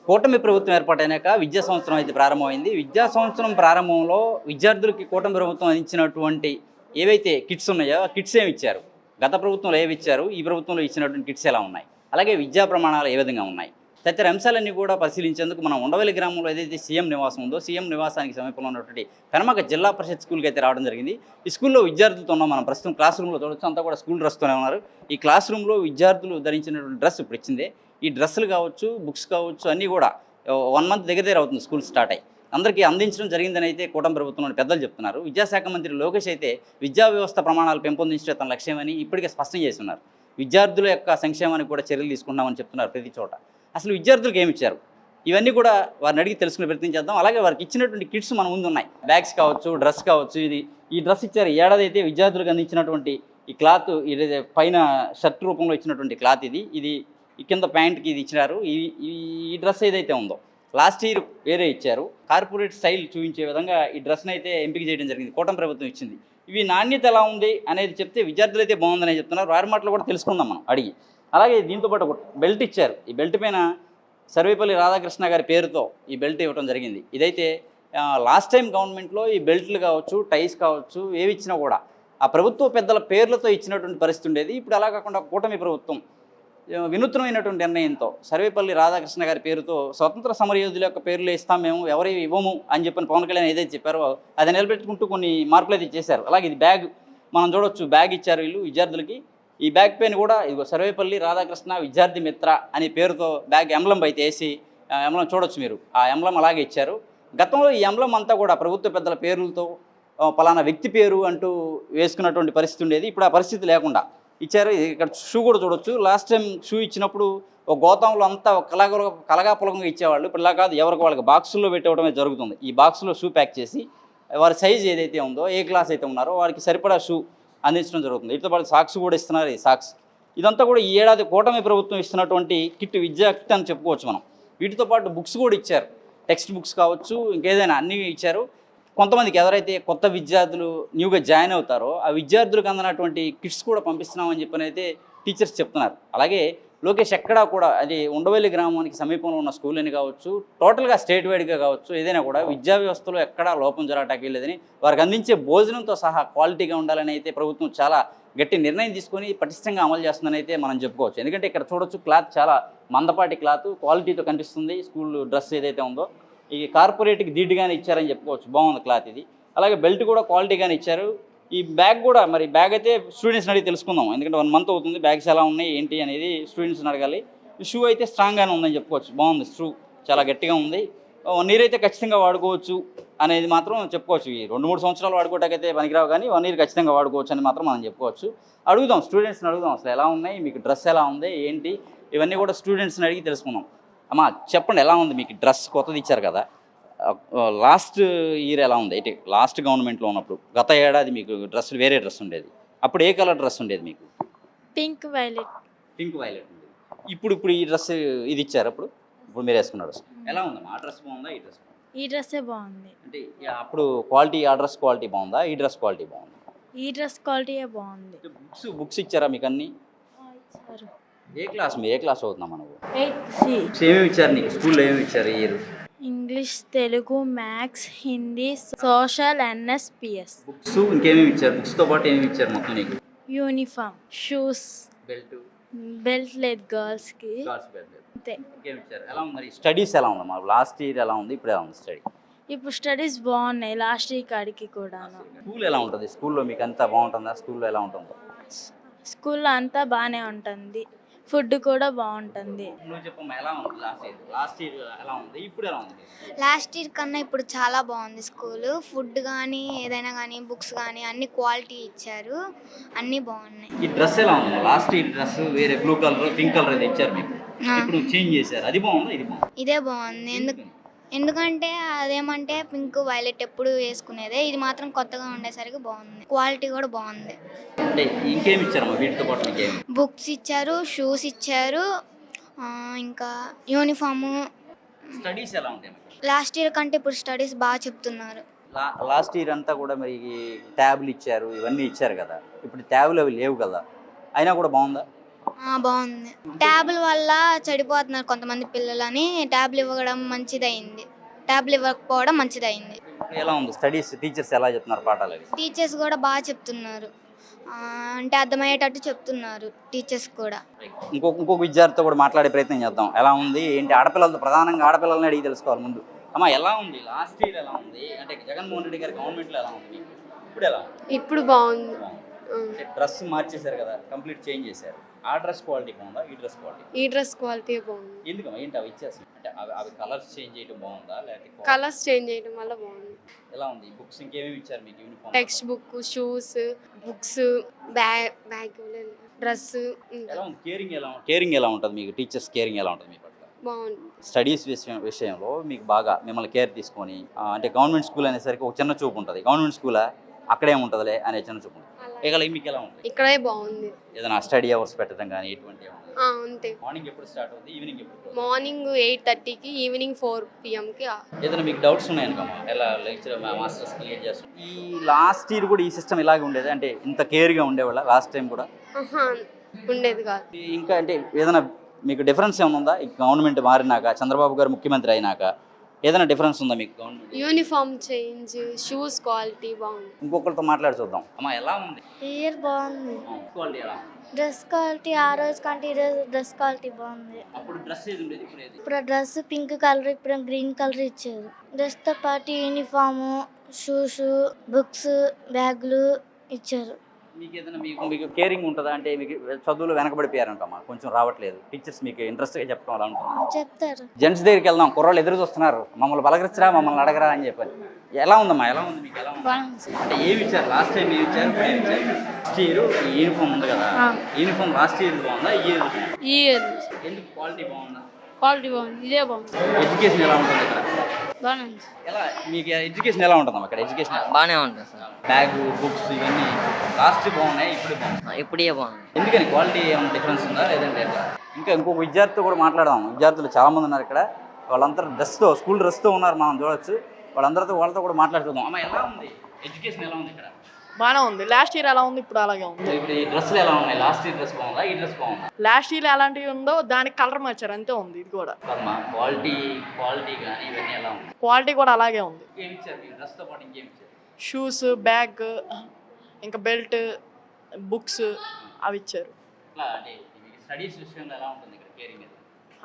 కూటమి ప్రభుత్వం ఏర్పాటైనాక విద్యా సంవత్సరం అయితే ప్రారంభమైంది. విద్యా సంవత్సరం ప్రారంభంలో విద్యార్థులకి కూటమి ప్రభుత్వం అందించినటువంటి ఏవైతే కిట్స్ ఉన్నాయో ఆ కిట్స్ ఏమి ఇచ్చారు? గత ప్రభుత్వంలో ఏవి ఇచ్చారు? ఈ ప్రభుత్వంలో ఇచ్చినటువంటి కిట్స్ ఎలా ఉన్నాయి? అలాగే విద్యా ప్రమాణాలు ఏ విధంగా ఉన్నాయి? తదితర అంశాలన్నీ కూడా పరిశీలించేందుకు మనం ఉండవల్లి గ్రామంలో ఏదైతే సీఎం నివాసం ఉందో సీఎం నివాసానికి సమీపంలో ఉన్నటువంటి పెనమక జిల్లా పరిషత్ స్కూల్కి అయితే రావడం జరిగింది. ఈ స్కూల్లో విద్యార్థులతో ఉన్నాం మనం ప్రస్తుతం క్లాస్ రూమ్లో చూడొచ్చు. అంతా కూడా స్కూల్ డ్రెస్తోనే ఉన్నారు. ఈ క్లాస్ రూమ్లో విద్యార్థులు ధరించినటువంటి డ్రెస్ ఇప్పుడు ఇచ్చిందే. ఈ డ్రెస్సులు కావచ్చు, బుక్స్ కావచ్చు, అన్నీ కూడా 1 మంత్ దగ్గర అవుతుంది స్కూల్ స్టార్ట్ అయ్యి. అందరికీ అందించడం జరిగిందని అయితే కూటమి ప్రభుత్వంలోని పెద్దలు చెప్తున్నారు. విద్యాశాఖ మంత్రి లోకేష్ అయితే విద్యా వ్యవస్థ ప్రమాణాలు పెంపొందించడం తన లక్ష్యమని ఇప్పటికే స్పష్టం చేస్తున్నారు. విద్యార్థుల యొక్క సంక్షేమానికి కూడా చర్యలు తీసుకుంటామని చెప్తున్నారు ప్రతి చోట. అసలు విద్యార్థులకు ఏమి ఇచ్చారు? ఇవన్నీ కూడా వారిని అడిగి తెలుసుకునే ప్రయత్నం చేద్దాం. అలాగే వారికి ఇచ్చినటువంటి కిట్స్ మన ముందు ఉన్నాయి. బ్యాగ్స్ కావచ్చు, డ్రెస్ కావచ్చు. ఈ డ్రెస్ ఇచ్చారు. ఈ ఏడాది అయితే విద్యార్థులకు అందించినటువంటి ఈ క్లాత్, ఇది పైన షర్ట్ రూపంలో ఇచ్చినటువంటి క్లాత్ ఇది కింద ప్యాంట్కి ఇది ఇచ్చినారు. ఈ డ్రెస్ ఏదైతే ఉందో లాస్ట్ ఇయర్ వేరే ఇచ్చారు. కార్పొరేట్ స్టైల్ చూపించే విధంగా ఈ డ్రెస్ని అయితే ఎంపిక చేయడం జరిగింది. కూటమి ప్రభుత్వం ఇచ్చింది. ఇవి నాణ్యత ఎలా ఉంది అనేది చెప్తే విద్యార్థులు అయితే బాగుందని చెప్తున్నారు. వారి మాటలు కూడా తెలుసుకుందాం మనం అడిగి. అలాగే దీంతోపాటు ఒక బెల్ట్ ఇచ్చారు. ఈ బెల్ట్ పైన సర్వేపల్లి రాధాకృష్ణ గారి పేరుతో ఈ బెల్ట్ ఇవ్వడం జరిగింది. ఇదైతే లాస్ట్ టైం గవర్నమెంట్లో ఈ బెల్ట్లు కావచ్చు, టైస్ కావచ్చు, ఏవి ఇచ్చినా కూడా ఆ ప్రభుత్వ పెద్దల పేర్లతో ఇచ్చినటువంటి పరిస్థితి ఉండేది. ఇప్పుడు అలా కాకుండా కూటమి ప్రభుత్వం వినూత్నమైనటువంటి నిర్ణయంతో సర్వేపల్లి రాధాకృష్ణ గారి పేరుతో స్వతంత్ర సమరయోధుల యొక్క పేర్లు ఇస్తాం, మేము ఎవరి ఇవ్వము అని చెప్పని పవన్ కళ్యాణ్ ఏదైతే చెప్పారో అది నిలబెట్టుకుంటూ కొన్ని మార్పులు అయితే చేశారు. అలాగే ఇది బ్యాగ్ మనం చూడవచ్చు. బ్యాగ్ ఇచ్చారు వీళ్ళు విద్యార్థులకి. ఈ బ్యాగ్ పైన కూడా ఇదిగో సర్వేపల్లి రాధాకృష్ణ విద్యార్థి మిత్ర అనే పేరుతో బ్యాగ్ ఎంబ్లం అయితే వేసి ఎంబ్లం చూడొచ్చు మీరు. ఆ ఎంబ్లం అలాగే ఇచ్చారు. గతంలో ఈ ఎంబ్లం అంతా కూడా ప్రభుత్వ పెద్దల పేర్లతో పలానా వ్యక్తి పేరు అంటూ వేసుకున్నటువంటి పరిస్థితి ఉండేది. ఇప్పుడు ఆ పరిస్థితి లేకుండా ఇచ్చారు. ఇక్కడ షూ కూడా చూడొచ్చు. లాస్ట్ టైం షూ ఇచ్చినప్పుడు ఒక గోతంలో అంతా కలగాపులగంగా ఇచ్చేవాళ్ళు. ఇప్పుడు ఇలా కాదు, ఎవరికి వాళ్ళకి బాక్సుల్లో పెట్టవడమే జరుగుతుంది. ఈ బాక్సులో షూ ప్యాక్ చేసి వారి సైజ్ ఏదైతే ఉందో, ఏ క్లాస్ అయితే ఉన్నారో వారికి సరిపడా షూ అందించడం జరుగుతుంది. వీటితో పాటు సాక్స్ కూడా ఇస్తున్నారు. ఈ సాక్స్ ఇదంతా కూడా ఈ ఏడాది కూటమి ప్రభుత్వం ఇస్తున్నటువంటి కిట్, విద్యా కిట్ అని చెప్పుకోవచ్చు మనం. వీటితో పాటు బుక్స్ కూడా ఇచ్చారు. టెక్స్ట్ బుక్స్ కావచ్చు, ఇంకేదైనా అన్నీ ఇచ్చారు. కొంతమందికి ఎవరైతే కొత్త విద్యార్థులు న్యూగా జాయిన్ అవుతారో ఆ విద్యార్థులకు అందినటువంటి కిట్స్ కూడా పంపిస్తున్నామని చెప్పని అయితే టీచర్స్ చెప్తున్నారు. అలాగే లోకేష్ ఎక్కడా కూడా అది ఉండవల్లి గ్రామానికి సమీపంలో ఉన్న స్కూల్ అని కావచ్చు, టోటల్గా స్టేట్ వైడ్గా కావచ్చు, ఏదైనా కూడా విద్యా వ్యవస్థలో ఎక్కడా లోపం జరగటానికి లేదని, వారికి అందించే భోజనంతో సహా క్వాలిటీగా ఉండాలని అయితే ప్రభుత్వం చాలా గట్టి నిర్ణయం తీసుకొని పటిష్టంగా అమలు చేస్తుందని అయితే మనం చెప్పుకోవచ్చు. ఎందుకంటే ఇక్కడ చూడొచ్చు, క్లాత్ చాలా మందపాటి క్లాత్, క్వాలిటీతో కనిపిస్తుంది. స్కూల్ డ్రెస్ ఏదైతే ఉందో ఈ కార్పొరేట్కి ధీటుగానే ఇచ్చారని చెప్పుకోవచ్చు. బాగుంది క్లాత్ ఇది. అలాగే బెల్ట్ కూడా క్వాలిటీగానే ఇచ్చారు. ఈ బ్యాగ్ కూడా, మరి బ్యాగ్ అయితే స్టూడెంట్స్ని అడిగి తెలుసుకుందాం. ఎందుకంటే 1 మంత్ అవుతుంది. బ్యాగ్స్ ఎలా ఉన్నాయి ఏంటి అనేది స్టూడెంట్స్ని అడగాలి. ఈ షూ అయితే స్ట్రాంగ్గానే ఉందని చెప్పుకోవచ్చు. బాగుంది. షూ చాలా గట్టిగా ఉంది. 1 ఇయర్ అయితే ఖచ్చితంగా వాడుకోవచ్చు అనేది మాత్రం చెప్పుకోవచ్చు. ఈ 2-3 సంవత్సరాలు వాడుకోవటానికైతే పనికిరావు, కానీ 1 ఇయర్ ఖచ్చితంగా వాడుకోవచ్చు అని మాత్రం మనం చెప్పుకోవచ్చు. అడుగుదాం, స్టూడెంట్స్ని అడుగుదాం అసలు ఎలా ఉన్నాయి, మీకు డ్రెస్ ఎలా ఉంది ఏంటి, ఇవన్నీ కూడా స్టూడెంట్స్ని అడిగి తెలుసుకుందాం. అమ్మా చెప్పండి, ఎలా ఉంది మీకు డ్రెస్? కొత్తది ఇచ్చారు కదా, లాస్ట్ ఇయర్ ఎలా ఉంది? అయితే లాస్ట్ గవర్నమెంట్లో ఉన్నప్పుడు గత ఏడాది మీకు డ్రెస్ వేరే డ్రెస్ ఉండేది. అప్పుడు ఏ కలర్ డ్రెస్ ఉండేది మీకు? పింక్ వైలెట్ ఉండేది. ఇప్పుడు ఈ డ్రెస్ ఇది ఇచ్చారు. ఇప్పుడు మీరు వేసుకున్న డ్రెస్ ఎలా ఉందమ్మా? ఆ డ్రెస్ బాగుందా, ఈ డ్రెస్? ఈ డ్రెస్సే బాగుంది. అంటే అప్పుడు క్వాలిటీ, ఆ డ్రెస్ క్వాలిటీ బాగుందా, ఈ డ్రెస్ క్వాలిటీ బాగుందా? ఈ డ్రెస్ క్వాలిటీయే బాగుంది. బుక్స్ ఇచ్చారా మీకు అన్ని? ఇచ్చారు. ఏ క్లాస్ అవుతున్నామా నువ్వు? 8th C. ఏమేమి ఇచ్చారు నీకు స్కూల్లో? ఏమేమి ఇచ్చారు ఈ year? English, Telugu, maths, Hindi, social, NSPS. Books ఇంకేమేమి ఇచ్చారు? బుక్స్తో పాటు ఏమేమి ఇచ్చారు మొత్తం నీకు? యూనిఫామ్, షూస్, బెల్ట్ లేదు గర్ల్స్కి. అంతే. ఇంకేమి ఇచ్చారు? ఎలా ఉంది మరి స్టడీస్? ఎలా ఉందమ్మా? లాస్ట్ ఇయర్ ఎలా ఉంది, ఇప్పుడు ఎలా ఉంది స్టడీ? ఇప్పుడు స్టడీస్ బాగున్నాయి లాస్ట్ ఇయర్ కాడికి కూడా. స్కూల్ ఎలా ఉంటుంది? స్కూల్లో మీకు అంతా బాగుంటుందా? స్కూల్లో ఎలా ఉంటుందో? స్కూల్లో అంతా బాగానే ఉంటుంది. ఫుడ్ కూడా బాగుంటుంది. నువ్వు చెప్పమ్మా, ఎలా ఉంది లాస్ట్ ఇయర్ ఎలా ఉంది, ఇప్పుడు ఎలా ఉంది? లాస్ట్ ఇయర్ కన్నా ఇప్పుడు చాలా బాగుంది స్కూల్. ఫుడ్ కానీ ఏదైనా కానీ బుక్స్ కానీ అన్ని క్వాలిటీ ఇచ్చారు, అన్నీ బాగున్నాయి. ఈ డ్రెస్ ఎలా ఉంది? లాస్ట్ ఇయర్ డ్రెస్ వేరే బ్లూ కలర్, పింక్ కలర్ అయితే ఇచ్చారు మీకు, ఇప్పుడు చేంజ్ చేశారు. అది బాగుందా, ఇది బాగుంది? ఇదే బాగుంది. ఎందుకంటే అదేమంటే పింక్ వైలెట్ ఎప్పుడు వేసుకునేదే, ఇది మాత్రం కొత్తగా ఉండేసరికి బాగుంది. క్వాలిటీ కూడా బాగుంది. అంటే ఇంకేమి ఇచ్చారమ్మా వీటితో పాటు? ఇంకేమి? బుక్స్ ఇచ్చారు, షూస్ ఇచ్చారు, ఇంకా యూనిఫాము. స్టడీస్ ఎలా ఉంటాయి? లాస్ట్ ఇయర్ కంటే ఇప్పుడు స్టడీస్ బాగా చెప్తున్నారు. లాస్ట్ ఇయర్ అంతా కూడా మరి ట్యాబ్లు ఇచ్చారు, ఇవన్నీ ఇచ్చారు కదా, ఇప్పుడు ట్యాబ్లు అవి లేవు కదా, అయినా కూడా బాగుందా? బాగుంది. ట్యాబ్ల వల్ల చెడిపోతున్నారు కొంతమంది పిల్లలని ట్యాబ్లు ఇవ్వడం మంచిదైంది, ట్యాబ్లు ఇవ్వకపోవడం మంచిదైంది. ఎలా ఉంది స్టడీస్? టీచర్స్ ఎలా చెప్తున్నారు పాఠాలు అవి? టీచర్స్ కూడా బాగా చెప్తున్నారు, అంటే అర్థమయ్యేటట్టు చెప్తున్నారు టీచర్స్ కూడా. ఇంకొక విద్యార్థితో కూడా మాట్లాడే ప్రయత్నం చేద్దాం. ఎలా ఉంది ఏంటి? ఆడపిల్లలతో, ప్రధానంగా ఆడపిల్లల్ని అడిగి తెలుసుకోవాలి ముందు. అమ్మ ఎలా ఉంది లాస్ట్ ఇయర్? ఎలా ఉంది అంటే జగన్మోహన్ రెడ్డి గారి గవర్నమెంట్లో ఎలా ఉంది మీకు? ఇప్పుడు ఎలా ఉంది? ఇప్పుడు బాగుంది. అంటే డ్రెస్ మార్చేశారు కదా, కంప్లీట్ చేంజ్ చేశారు. ఆ డ్రెస్ క్వాలిటీ బాగుందా, ఈ డ్రెస్ క్వాలిటీ? ఈ డ్రెస్ క్వాలిటీ బాగుంది. ఎందుకమ్మా ఏంటి అవి ఇచ్చేస్తాం అంటే అవి కలర్స్ చేంజ్ చేయడం బాగుందా లేకపోతే కలర్స్ చేంజ్ చేయడం వల్ల బాగుంది. ఎలా ఉంది? బుక్స్ ఇంకేమేమి ఇచ్చారు మీకు? Uniform, text book, shoes, books, bag, dress ఎలా ఉంది? కేరింగ్ ఎలా ఉంటుంది మీకు? టీచర్స్ కేరింగ్ ఎలా ఉంటుంది మీ పట్ల? బాగుంది. స్టడీస్ విషయంలో మీకు బాగా మిమ్మల్ని కేర్ తీసుకొని అంటే గవర్నమెంట్ స్కూల్ అనేసరికి ఒక చిన్న చూపు ఉంటుంది. గవర్నమెంట్ స్కూలా అక్కడేముంటుందిలే అనే చిన్న చూపు ఉంటుంది. ఇక మీకు ఎలా ఉంటుంది? ఇక్కడే బాగుంది. ఏదైనా స్టడీ అవర్స్ పెట్టడం కానీ ఎటువంటి అంతే. మార్నింగ్ ఎప్పుడు స్టార్ట్ అవుతుంది, ఈవినింగ్ ఎప్పుడు? మార్నింగ్ 8:30కి, ఈవినింగ్ 4 PM-కి. ఏదైనా మీకు డౌట్స్ ఉన్నాయనుకమ్మా ఎలా లెక్చర్ మాస్టర్స్ క్లియర్ చేస్తాం? ఈ లాస్ట్ ఇయర్ కూడా ఈ సిస్టమ్ ఇలాగే ఉండేది అంటే ఇంత కేర్గా ఉండేవాళ్ళ లాస్ట్ టైం కూడా? ఉండేది కాదు. ఇంకా అంటే ఏదైనా మీకు డిఫరెన్స్ ఏమైనా ఉందా? ఈ గవర్నమెంట్ మారినాక, చంద్రబాబు గారు ముఖ్యమంత్రి అయినాక ఏదైనా డిఫరెన్స్ ఉందా మీకు? Government uniform change, shoes quality బాగుంది. ఇంకొకరితో మాట్లాడి చూద్దాం. అమ్మా ఎలా ఉంది? ఇయర్ బాగుంది. క్వాలిటీ ఎలా? డ్రెస్ క్వాలిటీ ఆ రోజు కంటే ఈ రోజు డ్రెస్ క్వాలిటీ బాగుంది. అప్పుడు డ్రెస్ ఏది ఉండేది, ఇప్పుడు ఏది? ఇప్పుడు డ్రెస్ పింక్ కలర్, ఇప్పుడు గ్రీన్ కలర్ ఇచ్చారు. డ్రెస్తో పాటు యూనిఫాము, షూస్, బుక్స్, బ్యాగులు ఇచ్చారు. మీకు ఏదైనా మీకు కేరింగ్ ఉంటుందా అంటే మీకు చదువులు వెనకబడిపోయారంటమ్మా, కొంచెం రావట్లేదు, టీచర్స్ మీకు ఇంట్రెస్ట్గా చెప్పడం అలా ఉంటుంది? చెప్తారు. జెంట్స్ దగ్గరికి వెళ్దాం, కుర్రాళ్ళు ఎదురు చూస్తున్నారు, మమ్మల్ని పలకరించరా, మమ్మల్ని అడగరా అని చెప్పని. ఎలా ఉందమ్మా? ఎలా ఉంది మీకు? ఎలా ఉంది అంటే ఏమి ఇచ్చారు లాస్ట్ టైం? ఏమి ఇచ్చారు, ఇప్పుడు ఏమి ఇచ్చారు? లాస్ట్ ఇయర్ ఈ యూనిఫామ్ ఉంది కదా, యూనిఫామ్ లాస్ట్ ఇయర్ బాగుందా, ఈ ఇయర్? ఎందుకు? క్వాలిటీ బాగుందా? క్వాలిటీ బాగుంది, ఇదే బాగుంది. ఎడ్యుకేషన్ ఎలా ఉంటుంది ఇక్కడ? బాగానే ఉంది. ఎలా మీకు ఎడ్యుకేషన్ ఎలా ఉంటుందమ్మా ఇక్కడ? ఎడ్యుకేషన్ బాగానే ఉంటుంది సార్. బ్యాగ్, బుక్స్ ఇవన్నీ లాస్ట్ బాగున్నాయి, ఇప్పుడు బాగుంది. ఇప్పుడే బాగుంది. ఎందుకని? క్వాలిటీ ఏమైనా డిఫరెన్స్ ఉందా లేదంటే ఎట్లా? ఇంకా ఇంకొక విద్యార్థితో కూడా మాట్లాడదాం. విద్యార్థులు చాలామంది ఉన్నారు ఇక్కడ, వాళ్ళందరూ డ్రెస్తో, స్కూల్ డ్రెస్తో ఉన్నారు, మనం చూడొచ్చు. వాళ్ళతో కూడా మాట్లాడుతున్నాం. అమ్మ ఎలా ఉంది? ఎడ్యుకేషన్ ఎలా ఉంది ఇక్కడ? బాగానే ఉంది. లాస్ట్ ఇయర్ ఎలా ఉంది, ఇప్పుడు అలాగే ఉంది. ఇప్పుడు ఈ డ్రెస్సులు ఎలా ఉన్నాయి? లాస్ట్ ఇయర్ డ్రెస్ బాగుందా, ఈ డ్రెస్ బాగుందా? లాస్ట్ ఇయర్ ఎలాంటివి ఉందో దానికి కలర్ మార్చారు, అంతే ఉంది. ఇది కూడా కదమ్మా, క్వాలిటీ కానీ ఇవన్నీ ఎలా ఉంది? క్వాలిటీ కూడా అలాగే ఉంది. ఏమి ఇచ్చారు మీరు డ్రెస్తో పాటు? ఇంకేమి ఇచ్చారు? షూస్, బ్యాగ్, ఇంకా బెల్ట్, బుక్స్ అవి ఇచ్చారు. ఇట్లా అంటే స్టడీస్ విషయంలో ఎలా ఉంటుంది ఇక్కడ కేరింగ్?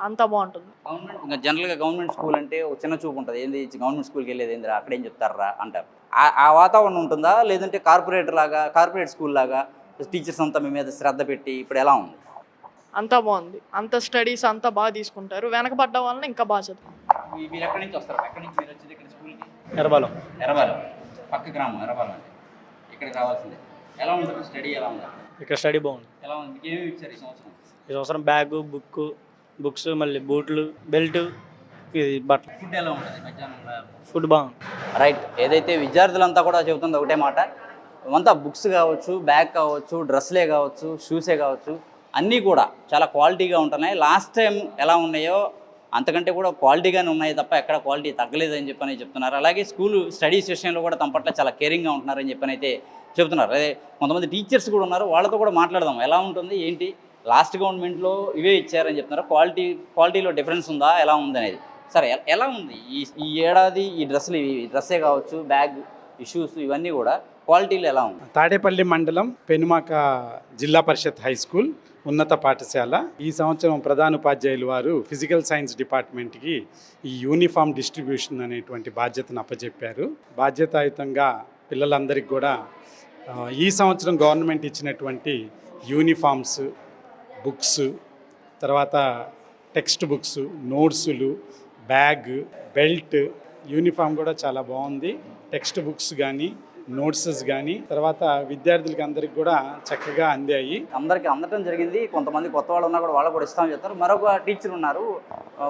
అంతా బాగుంటుంది. గవర్నమెంట్ ఇంకా జనరల్గా గవర్నమెంట్ స్కూల్ అంటే ఒక చిన్న చూపు ఉంటుంది. ఏంది గవర్నమెంట్ స్కూల్కి వెళ్ళేది ఏందిరా, అక్కడేం చెప్తారా అంటారు. ఆ వాతావరణం ఉంటుందా లేదంటే కార్పొరేట్ స్కూల్ లాగా టీచర్స్ అంతా మీ మీద శ్రద్ధ పెట్టి ఇప్పుడు ఎలా ఉంది? అంతా బాగుంది. అంత స్టడీస్ అంతా బాగా తీసుకుంటారు. వెనకబడ్డ వాళ్ళని ఇంకా బాగా చదువు. మీరు ఎక్కడి నుంచి వస్తారు? ఎక్కడి నుంచి మీరు వచ్చేది ఇక్కడ స్కూల్కి? ఎర్రబాలెం. పక్క గ్రామం ఎర్రబాలెం అంటే ఇక్కడికి రావాల్సిందే. ఎలా ఉంటుంది స్టడీ? ఎలా ఉంది ఇక్కడ స్టడీ బాగుంది. ఎలా ఉంది? మీకు ఏమేమి ఇచ్చారు ఈ సంవత్సరం? ఈ సంవత్సరం బ్యాగు, బుక్స్, మళ్ళీ బూట్లు, బెల్ట్, ఇది బట్టలు. ఫుడ్ ఎలా ఉంటుంది? మధ్యాహ్నం ఫుడ్ బాగుంది. రైట్. ఏదైతే విద్యార్థులంతా కూడా చెబుతుంది ఒకటే మాట, అంతా బుక్స్ కావచ్చు, బ్యాగ్ కావచ్చు, డ్రెస్లే కావచ్చు, షూసే కావచ్చు, అన్నీ కూడా చాలా క్వాలిటీగా ఉంటున్నాయి. లాస్ట్ టైం ఎలా ఉన్నాయో అంతకంటే కూడా క్వాలిటీగానే ఉన్నాయి తప్ప ఎక్కడ క్వాలిటీ తగ్గలేదని చెప్పని చెప్తున్నారు. అలాగే స్కూల్ స్టడీస్ విషయంలో కూడా తమ పట్ల చాలా కేరింగ్గా ఉంటున్నారని చెప్పని అయితే చెబుతున్నారు. అదే కొంతమంది టీచర్స్ కూడా ఉన్నారు, వాళ్ళతో కూడా మాట్లాడదాం. ఎలా ఉంటుంది ఏంటి? లాస్ట్ గవర్నమెంట్లో ఇవే ఇచ్చారని చెప్తున్నారు. క్వాలిటీలో డిఫరెన్స్ ఉందా, ఎలా ఉంది అనేది. సరే, ఎలా ఉంది ఈ ఏడాది ఈ డ్రెస్సే కావచ్చు, బ్యాగ్, షూస్ ఇవన్నీ కూడా క్వాలిటీలో ఎలా ఉంది? తాడేపల్లి మండలం పెనుమాక జిల్లా పరిషత్ హై స్కూల్ ఉన్నత పాఠశాల ఈ సంవత్సరం ప్రధానోపాధ్యాయులు వారు ఫిజికల్ సైన్స్ డిపార్ట్మెంట్కి ఈ యూనిఫామ్ డిస్ట్రిబ్యూషన్ అనేటువంటి బాధ్యతను అప్పచెప్పారు. బాధ్యతాయుతంగా పిల్లలందరికీ కూడా ఈ సంవత్సరం గవర్నమెంట్ ఇచ్చినటువంటి యూనిఫామ్స్, బుక్స్, తర్వాత టెక్స్ట్ బుక్స్, నోట్సులు, బ్యాగ్, బెల్ట్, యూనిఫామ్ కూడా చాలా బాగుంది. టెక్స్ట్ బుక్స్ కానీ, నోట్సెస్ కానీ తర్వాత విద్యార్థులకి అందరికి కూడా చక్కగా అందాయి. అందరికీ అందటం జరిగింది. కొంతమంది కొత్త వాళ్ళు ఉన్నా కూడా వాళ్ళు కూడా ఇస్తామని చెప్తారు. మరొక టీచర్ ఉన్నారు,